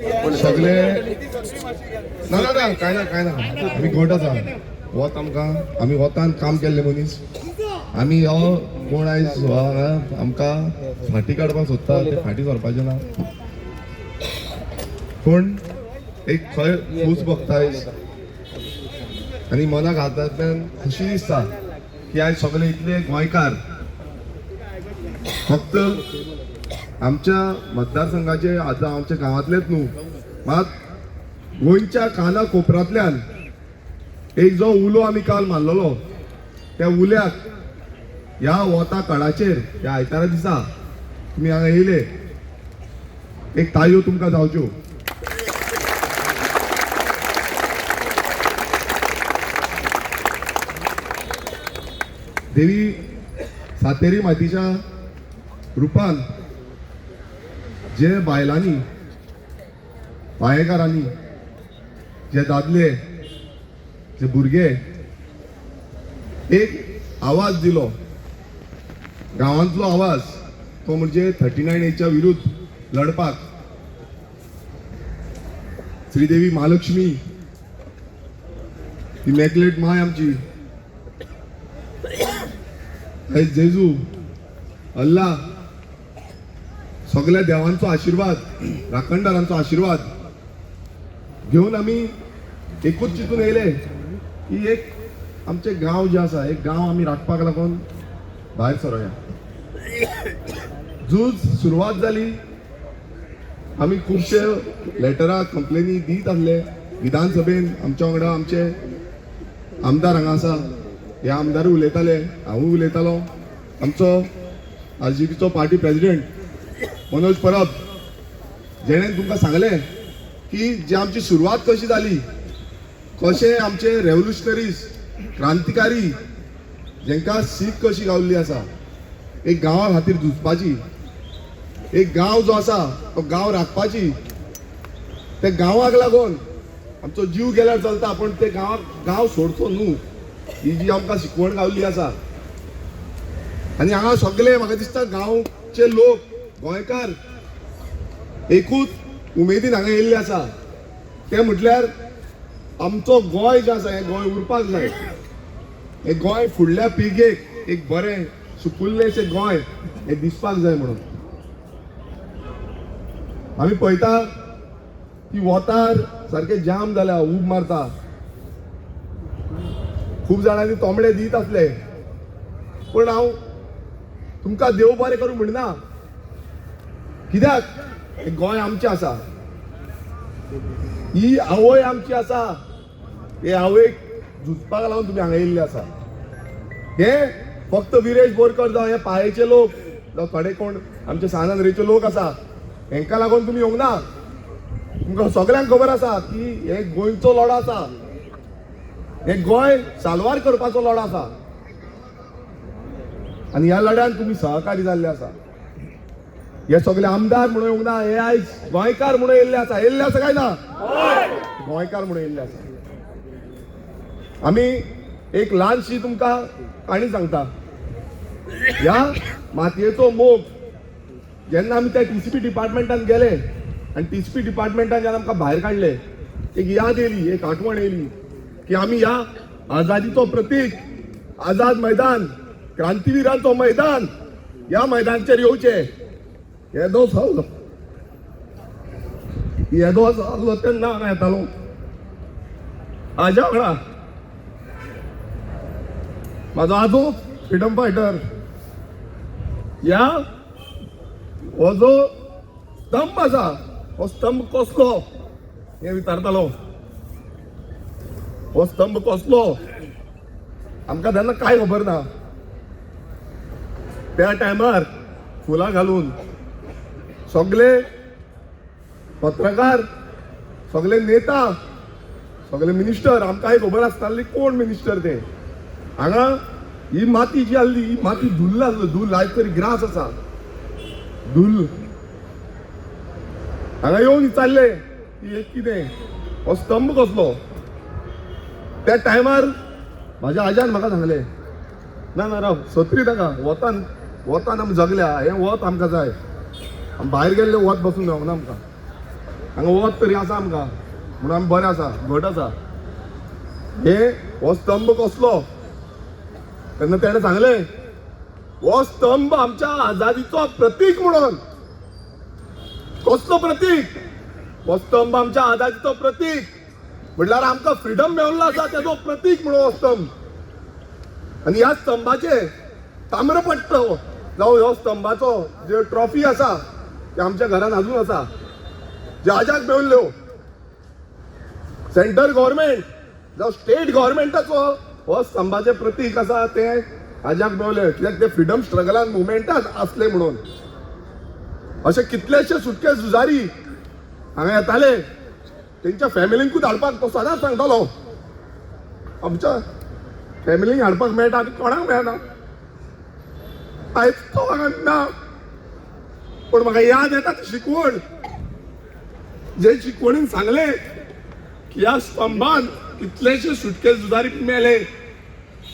सगळे ना ना ना काय ना काय ना आम्ही गोठाच आहा वत आमकां आमी वतान काम केल्ले मनीस आमी हो कोण आयज आमकां फाटी काडपाक सोदता ते फाटी सरपाचें ना पूण एक खंय खूस बघता आयज आनी मनाक हातांतल्यान खुशी दिसता की आयज सगळे इतले गोंयकार फक्त आमच्या मतदारसंघाचे आतां आमच्या गांवांतलेच न्हू मात गोंयच्या काना कोपरांतल्यान एक जो उलो आमी काल मारलेलो त्या उल्याक ह्या वता काळाचेर ह्या आयतारा दिसा तुमी हांगा येयले एक ताळयो तुमकां जावच्यो. देवी सातेरी मातीच्या रुपान जे बायलांनी बायेकारांनी जे दादले जे भुरगे एक आवाज दिलो गांवांतलो आवाज तो म्हणजे 39A विरुद्ध लढपाक श्रीदेवी महालक्ष्मी ही मॅकलेट माय आमची आयज जेजू अल्ला सगळ्या देवांचो आशीर्वाद राखणदारांचो आशीर्वाद घेऊन आमी एकूच चिंतून येयले की एक आमचे गांव जे आसा एक गांव आमी राखपाक लागून भायर सरोया. झूज सुरवात जाली आमी खुबशे लेटरां कंप्लेनी दीत आसले विधानसभेन आमच्या वांगडा आमचे आमदार हांगा आसा हे आमदारूय उलयताले हांवूय उलयतालो आमचो आरजीपीचो पार्टी प्रेसिडेंट मनोज परब जेणें तुमकां सांगलें की जी आमची सुरवात कशी जाली कशे आमचे रेव्होल्युशनरीज क्रांतिकारी जेंकां सीख कशी गावल्ली आसा एक गांवा खातीर झुजपाची एक गांव जो आसा तो गांव राखपाची ते गांवाक लागून आमचो जीव गेल्यार चलता पण ते गांव सोडचो न्हू ही जी आमकां शिकवण गावल्ली आसा. आनी हांगा सगळे म्हाका दिसता गांवचे लोक गोंयकार एकूच उमेदीन हांगा येयल्ले आसा ते म्हटल्यार आमचो गोंय जें आसा हें गोंय उरपाक जाय हें गोंय फुडल्या पिळगेक एक बरें सुकुल्लेशें गोंय हें दिसपाक जाय म्हणून आमी पळयता की वोतार सारके जाम जाल्या उब मारता खूब जाणांनी तोंबडे दीत आसले पूण हांव तुमकां देव बरें करूं म्हणना कित्याक हें गोंय आमचें आसा ही आवय आमची आसा हे आवयक झुजपाक लागून तुमी हांगा येयल्ले आसा. हे फक्त विरेश बोरकर जावं हे पायेचे लोक जावं थोडे कोण आमचे सानंद्रेचे लोक आसा हेंका लागून तुमी येवंक ना. तुमकां सगळ्यांक खबर आसा की हे गोंयचो लढो आसा हे गोंय साल्वार करपाचो लढो आसा आनी ह्या लढ्यान तुमी सहकारी जाल्ले आसा. हे सगळे आमदार म्हणून येवंक ना हे आयज गोंयकार म्हणून येयल्ले आसा काय ना गोंयकार म्हणून येयल्ले आसा. आमी एक ल्हानशी तुमकां काणी सांगता ह्या मातयेचो मोग जेन्ना आमी त्या टीसीपी डिपार्टमेंटान गेले आनी टीसीपी डिपार्टमेंटान जेन्ना आमकां भायर काडले एक याद येयली एक आठवण येयली की आमी ह्या आझादीचो प्रतीक आझाद मैदान क्रांतीवीरांचो मैदान ह्या मैदानाचेर येवचे. येदो आसलो तेन्ना हांगा येतालो हाज्या वांगडा म्हाजो आजो फ्रिडम फायटर ह्या हो जो स्तंभ आसा हो स्तंभ कसलो हे विचारतालो हो स्तंभ कसलो आमकां तेन्ना कांय खबर ना. त्या टायमार फुलां घालून सगळे पत्रकार सगळे नेता सगळे मिनिस्टर आमकां खबर आसताली कोण मिनिस्टर ते. हांगा ही माती जी आसली ही माती धुल्ल आसलो धुल्ल आयज तरी ग्रास आसा धुल्ल हांगा येवन विचारले की हे कितें हो स्तंभ कसलो. त्या टायमार म्हाज्या आज्यान म्हाका सांगले ना ना राव सत्री नाका वतान आमी जगल्या हें वत आमकां जाय भायर गेल्ले वत बसून मेळोंक ना आमकां हांगा वत तरी आसा आमकां म्हणून आमी बरें आसा घट आसा. हो स्तंभ कसलो तेन्ना तेणें सांगलें हो स्तंभ आमच्या आझादीचो प्रतीक म्हणून. कसलो प्रतीक? हो स्तंभ आमच्या आझादीचो प्रतीक म्हटल्यार आमकां फ्रिडम मेळ्ळो आसा तेजो प्रतीक म्हणून हो स्तंभ. आनी ह्या स्तंभाचे ताम्रपट्टो जावं ह्यो स्तंभाचो जे ट्रॉफी आसा ते आमच्या घरान अजून आसा, जहाजाक मेळिल्ल्यो. सेंट्रल गव्हर्मेंट जावं स्टेट गव्हर्मेंटाचो हो स्तंभाचे प्रतीक आसा ते हाज्याक मेळले कित्याक ते फ्रिडम स्ट्रगलान मुवमेंटान असले म्हणून. अशे कितलेशे सुटके झुजारी हांगा येताले, तेंच्या फॅमिलींकूच हाडपाक तो सदांच सांगतालो. आमच्या फॅमिलीक हाडपाक मेळटा कोणाक मेळना, आयज तो हांगा ना. पण म्हाका याद येता ती शिकवण, जे शिकवणीन सांगले की ह्या स्तंभान कितलेशे सुटके झुजारी मेले